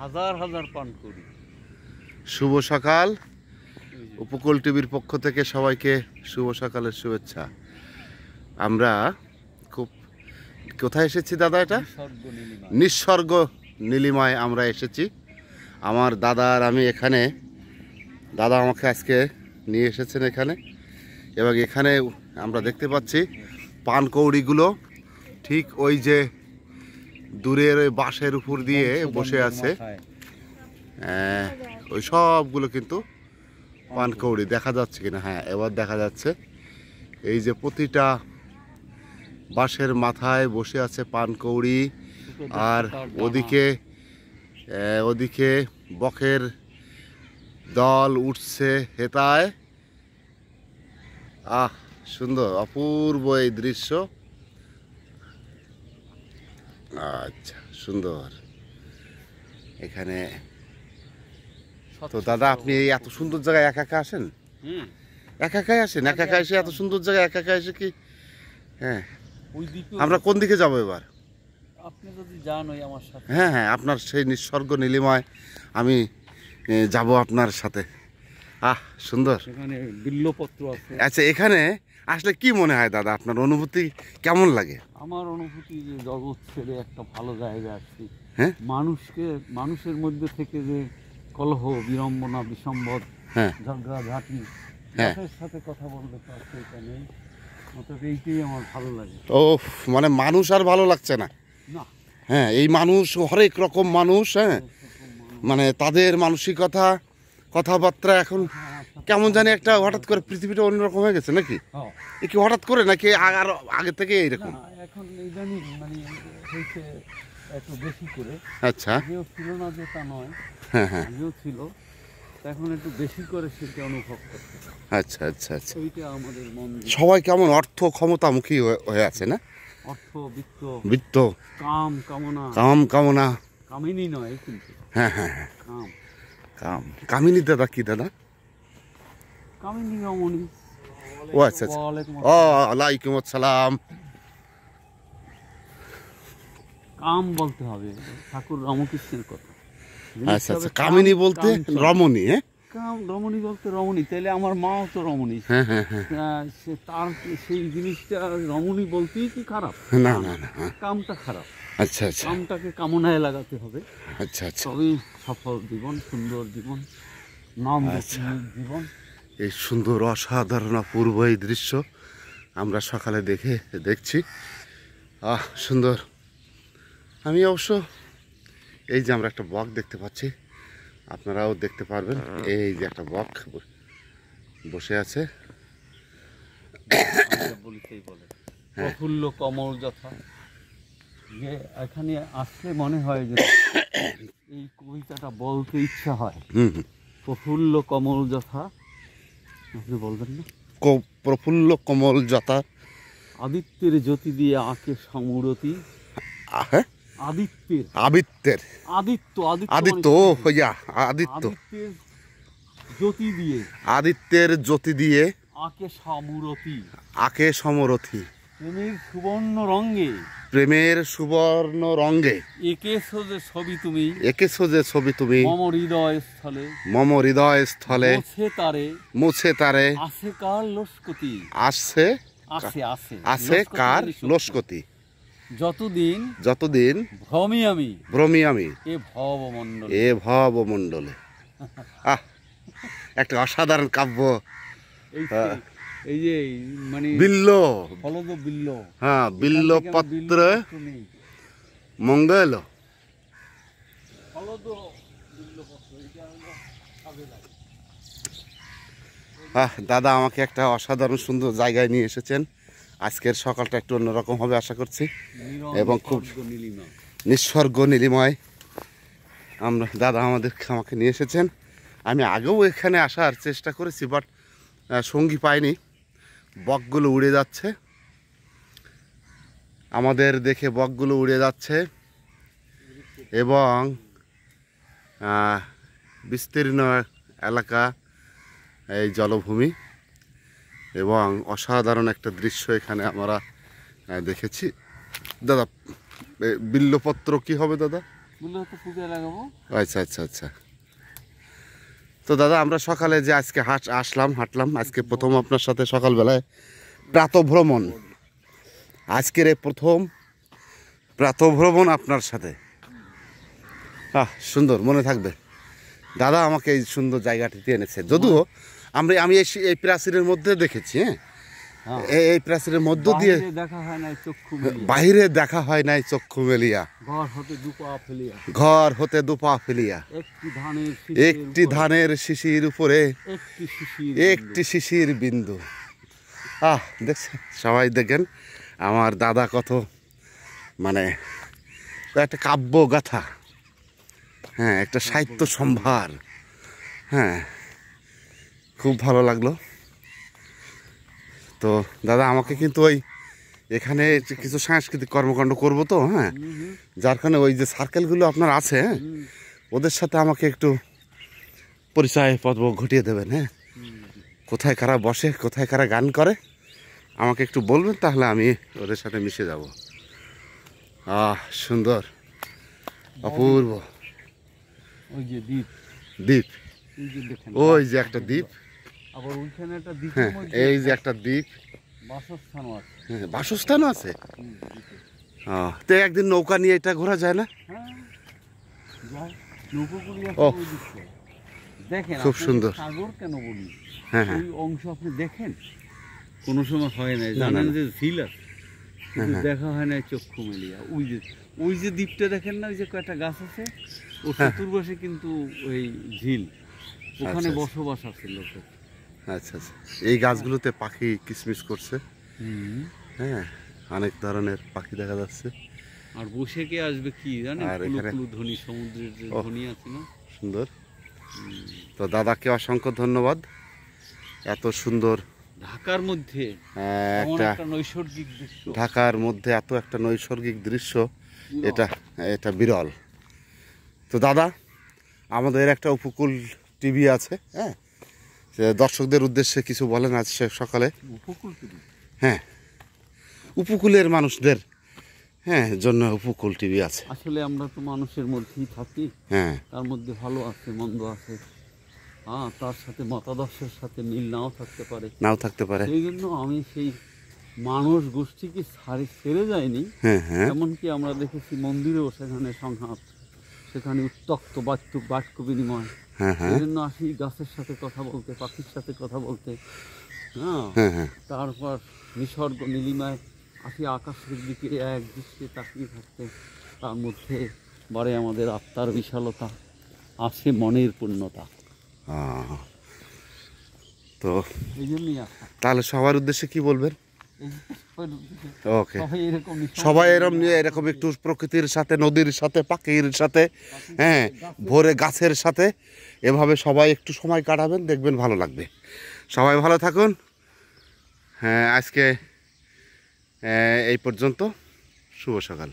হাজার হাজার পানকৌড়ি। শুভ সকাল, উপকূল টিভির পক্ষ থেকে সবাইকে শুভ সকালের শুভেচ্ছা। আমরা খুব কোথায় এসেছি দাদা? এটা নিঃস্বর্গ নীলিমায় আমরা এসেছি। আমার দাদা আর আমি এখানে, দাদা আমাকে আজকে নিয়ে এসেছেন এখানে, এবং এখানে আমরা দেখতে পাচ্ছি পানকৌড়িগুলো ঠিক ওই যে দূরের ওই বাঁশের উপর দিয়ে বসে আছে। ওই সবগুলো কিন্তু পানকৌড়ি দেখা যাচ্ছে কিনা? হ্যাঁ, এবার দেখা যাচ্ছে। এই যে প্রতিটা বাঁশের মাথায় বসে আছে পানকৌড়ি, আর ওদিকে বকের দল উঠছে হেতায়। আহ, সুন্দর অপূর্ব এই দৃশ্য। আচ্ছা, সুন্দর। এখানে তো দাদা, আপনি এই এত সুন্দর জায়গায় একা একা আসেন? একা একাই আসেন? একা একা এসে এত সুন্দর জায়গায় একা একা এসে কি? হ্যাঁ, আমরা কোন দিকে যাবো এবার? আপনি যদি যান ওই আমার সাথে। হ্যাঁ হ্যাঁ, আপনার সেই নিঃস্বর্গ নীলিমায় আমি যাব আপনার সাথে। আহ, সুন্দর। এখানে বিল্লপত্র আছে। আচ্ছা, এখানে আসলে কি মনে হয় দাদা, আপনার অনুভূতি কেমন লাগে? আমার অনুভূতি যে জগৎ ছেড়ে একটা ভালো জায়গায় আসছি। হ্যাঁ, মানুষের মধ্যে থেকে যে কলহ, বিড়ম্বনা, বিসম্বাদ, হ্যাঁ, ঝগড়াঝাটি, হ্যাঁ, তাদের সাথে কথা বলতে পারছে এখানে, অতএব এইটাই আমার ভালো লাগে। ও মানে মানুষ আর ভালো লাগছে না? না, হ্যাঁ, এই মানুষ হরেক রকম মানুষ, হ্যাঁ, মানে তাদের মানসিকতা, কথাবার্তা এখন কেমন জানি একটা হঠাৎ করে পৃথিবীটা অন্যরকম হয়ে গেছে নাকি? এ কি হঠাৎ করে নাকি আর আগে থেকে এইরকম? এখন ইদানিং মানে হয়েছে একটু বেশি করে। আচ্ছা, আগেও ছিল না যে তা নয়, হ্যাঁ হ্যাঁ, আগেও ছিল, এখন একটু বেশি করে সেটা অনুভব করতে। আচ্ছা আচ্ছা আচ্ছা। ওইটা আমাদের মন। সবাই কেমন অর্থ ক্ষমতামুখী হয়ে আছে না? অর্থ, বৃত্ত, কাম কামনা। কামনা, কামিনী নয় কিন্তু। হ্যাঁ হ্যাঁ হ্যাঁ, কাম। কামিনী দাদা কি দাদা? কামিনী রমণী। ও আচ্ছা আচ্ছা, ও ওয়ালাইকুম আসসালাম। কাম বলতে হবে, ঠাকুর রামকৃষ্ণের কথা। আচ্ছা আচ্ছা, কামিনী বলতে রমণী? হ্যাঁ, কাম রমণী বলতে রমণী, তাইলে আমার মাও তো রমণী। হ্যাঁ হ্যাঁ হ্যাঁ, তার সেই জিনিসটা রমণী বলতেই কি খারাপ? না না না, কামটা খারাপ। আচ্ছা আচ্ছা, কামটাকে কামনায় লাগাতে হবে। আচ্ছা আচ্ছা, তবেই সফল জীবন, সুন্দর জীবন, নাম জীবন। এই সুন্দর অসাধারণ অপূর্ব এই দৃশ্য আমরা সকালে দেখছি। আহ, সুন্দর। আমি অবশ্য এই যে আমরা একটা বক দেখতে পাচ্ছি, আপনারাও দেখতে পারবেন। এই যে একটা বক বসে আছে। প্রফুল্ল কমল যথা, যে এখানে আসলে মনে হয় যে এই কবিতাটা বলতে ইচ্ছা হয়। প্রফুল্ল কমল যথা, আপনি বলবেন না? প্রফুল্ল কমল যথা, আদিত্যের জ্যোতি দিয়ে আঁকে সমুরতি। আদিত্যের আদিত্যের আদিত্য আদিত্য হইয়া আদিত্যের জ্যোতি দিয়ে, আদিত্যের জ্যোতি দিয়ে আঁকে সমরথি। প্রেমের সুবর্ণ রঙ্গে এঁকেছো যে ছবি তুমি মম হৃদয় স্থলে মুছে তারে আছে কার লস্কতি। যতদিন ভ্রমি আমি এ ভবমণ্ডলে। আহ, একটা অসাধারণ কাব্য। এই যে মানে বিল্ল, হ্যাঁ, বিল্ল পত্র মঙ্গল। দাদা আমাকে একটা অসাধারণ সুন্দর জায়গায় নিয়ে এসেছেন। আজকের সকালটা একটু অন্যরকম হবে আশা করছি, এবং খুব নিঃস্বর্গ নীলিময় দাদা আমাকে নিয়ে এসেছেন। আমি আগেও এখানে আসার চেষ্টা করেছি, বাট সঙ্গী পাইনি। বকগুলো উড়ে যাচ্ছে, আমাদের দেখে বকগুলো উড়ে যাচ্ছে, এবং বিস্তীর্ণ এলাকা, এই জলভূমি, এবং অসাধারণ একটা দৃশ্য এখানে আমরা দেখেছি। দাদা, বিল্লপত্র কি হবে দাদা? মূলত পূজায় লাগাবো। আচ্ছা আচ্ছা আচ্ছা। তো দাদা আমরা সকালে যে আজকে হাঁটলাম আজকে প্রথম আপনার সাথে সকালবেলায় প্রাতঃভ্রমণ, আজকের এই প্রথম প্রাতঃভ্রমণ আপনার সাথে। সুন্দর, মনে থাকবে। দাদা আমাকে এই সুন্দর জায়গাটিতে এনেছে, যদিও আমি এই প্রাচীরের মধ্যে দেখেছি। হ্যাঁ, এই প্রাচীরের মধ্য দিয়ে দেখা হয় না চক্ষু মেলিয়া, বাইরে দেখা হয় নাই চক্ষু মেলিয়া, ঘর হতে দুপা ফেলিয়া, ঘর হতে দুপা ফেলিয়া, একটি ধানের শিশির উপরে একটি শিশির বিন্দু। দেখছেন সবাই, দেখেন আমার দাদা কত মানে একটা কাব্য গাথা, হ্যাঁ একটা সাহিত্য সম্ভার। হ্যাঁ, খুব ভালো লাগলো। তো দাদা আমাকে কিন্তু ওই এখানে কিছু সাংস্কৃতিক কর্মকাণ্ড করবো তো, হ্যাঁ, যার কারণে ওই যে সার্কেলগুলো আপনার আছে, হ্যাঁ, ওদের সাথে আমাকে একটু পরিচয় পর্ব ঘটিয়ে দেবেন। হ্যাঁ, কোথায় কারা বসে, কোথায় কারা গান করে আমাকে একটু বলবেন, তাহলে আমি ওদের সাথে মিশে যাব। সুন্দর, অপূর্ব। ওই যে দ্বীপ, দ্বীপ, ওই যে একটা দ্বীপ, আবার ওইখানে একটা দ্বীপ, হ্যাঁ এই যে একটা দ্বীপ, বাসস্থানও আছে। হ্যাঁ, বাসস্থানও আছে। তো একদিন নৌকা নিয়ে এটা ঘোরা যায় না? ওহ, দেখেন খুব সুন্দর। সাগর কেন বলি, হ্যাঁ হ্যাঁ, ওই অংশ আপনি দেখেন কোনো সময় হয় না, না, জানেন না। যে ঝিল আছে, কিন্তু হ্যাঁ। দেখা হয় না চক্ষু মেলিয়া। ওই যে দ্বীপটা দেখেন না, ওই যে কয়েকটা গাছ আছে, ও চতুর্পাশে কিন্তু ওই ঝিল, ওখানে আচ্ছা। বসবাস আছে লোকের। আচ্ছা আচ্ছা, এই গাছগুলোতে পাখি কিসমিস করছে। হ্যাঁ, অনেক ধরনের পাখি দেখা যাচ্ছে। আর বসে কে আসবে কি জানেন, আর এখানে ধ্বনি, সমুদ্রের যে ধ্বনি আছে না, সুন্দর। তো দাদাকে অসংখ্য ধন্যবাদ, এত সুন্দর ঢাকার মধ্যে একটা একটা নৈসর্গিক দৃশ্য, ঢাকার মধ্যে এত একটা নৈসর্গিক দৃশ্য, এটা বিরল। তো দাদা আমাদের একটা উপকূল টিভি আছে, হ্যাঁ, দর্শকদের উদ্দেশ্যে কিছু বলেন আজ সকালে। উপকূল টিভি, হ্যাঁ, উপকূলের মানুষদের জন্য উপকূল টিভি আছে। আসলে আমরা তো মানুষের মধ্যেই থাকি, হ্যাঁ, তার মধ্যে ভালো আছে মন্দ আছে, তার সাথে মতাদর্শের সাথে মিল নাও থাকতে পারে। সেই জন্য আমি সেই মানুষ গোষ্ঠীকে ছেড়ে যায়নি। হ্যাঁ হ্যাঁ, এমনকি আমরা দেখেছি মন্দিরেও সেখানে সংঘাত, সেখানে উত্তক্ত বাক্য বিনিময়। হ্যাঁ হ্যাঁ, সেই জন্য আসি গাছের সাথে কথা বলতে, পাখির সাথে কথা বলতে, হ্যাঁ হ্যাঁ, তারপর নিসর্গ নীলিমায় আসি আকাশের দিকে এক দৃষ্টিতে তাকিয়ে থাকতে। তার মধ্যে বারে আমাদের আত্মার বিশালতা আছে, মনের পূর্ণতা। তো এই জন্যই আসা। তাহলে সবার উদ্দেশ্যে কি বলবেন? ওকে, সবাই এরকম একটু প্রকৃতির সাথে, নদীর সাথে, পাখির সাথে, হ্যাঁ, ভোরে গাছের সাথে, এভাবে সবাই একটু সময় কাটাবেন, দেখবেন ভালো লাগবে। সবাই ভালো থাকুন। হ্যাঁ, আজকে এই পর্যন্ত। শুভ সকাল।